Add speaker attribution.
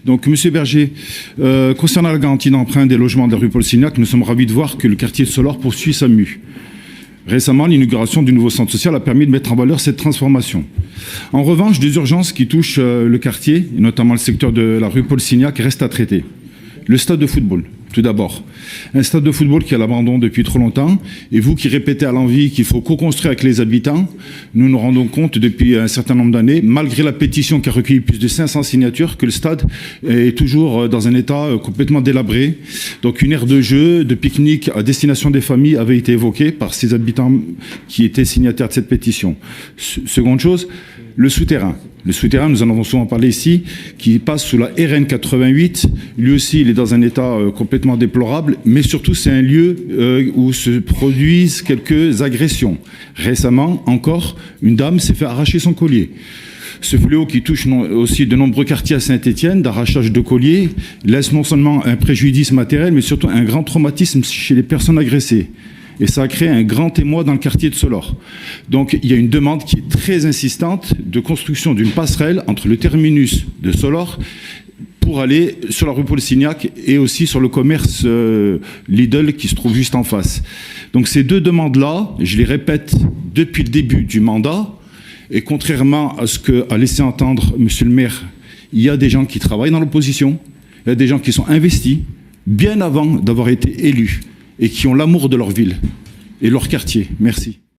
Speaker 1: Donc, Monsieur Berger, concernant la garantie d'emprunt des logements de la rue Paul Signac, nous sommes ravis de voir que le quartier de Solor poursuit sa mue. Récemment, l'inauguration du nouveau centre social a permis de mettre en valeur cette transformation. En revanche, des urgences qui touchent le quartier, et notamment le secteur de la rue Paul Signac, restent à traiter. Le stade de football, tout d'abord. Un stade de football qui est à l'abandon depuis trop longtemps. Et vous qui répétez à l'envi qu'il faut co-construire avec les habitants, nous nous rendons compte depuis un certain nombre d'années, malgré la pétition qui a recueilli plus de 500 signatures, que le stade est toujours dans un état complètement délabré. Donc une aire de jeu, de pique-nique à destination des familles avait été évoquée par ces habitants qui étaient signataires de cette pétition. Seconde chose, le souterrain. Le souterrain, nous en avons souvent parlé ici, qui passe sous la RN 88. Lui aussi, il est dans un état complètement déplorable, mais surtout, c'est un lieu où se produisent quelques agressions. Récemment, encore, une dame s'est fait arracher son collier. Ce fléau qui touche aussi de nombreux quartiers à Saint-Étienne, d'arrachage de colliers, laisse non seulement un préjudice matériel, mais surtout un grand traumatisme chez les personnes agressées. Et ça a créé un grand émoi dans le quartier de Solor. Donc il y a une demande qui est très insistante de construction d'une passerelle entre le terminus de Solor pour aller sur la rue Paul Signac et aussi sur le commerce Lidl qui se trouve juste en face. Donc ces deux demandes-là, je les répète depuis le début du mandat, et contrairement à ce qu'a laissé entendre Monsieur le maire, il y a des gens qui travaillent dans l'opposition, il y a des gens qui sont investis bien avant d'avoir été élus, et qui ont l'amour de leur ville et leur quartier. Merci.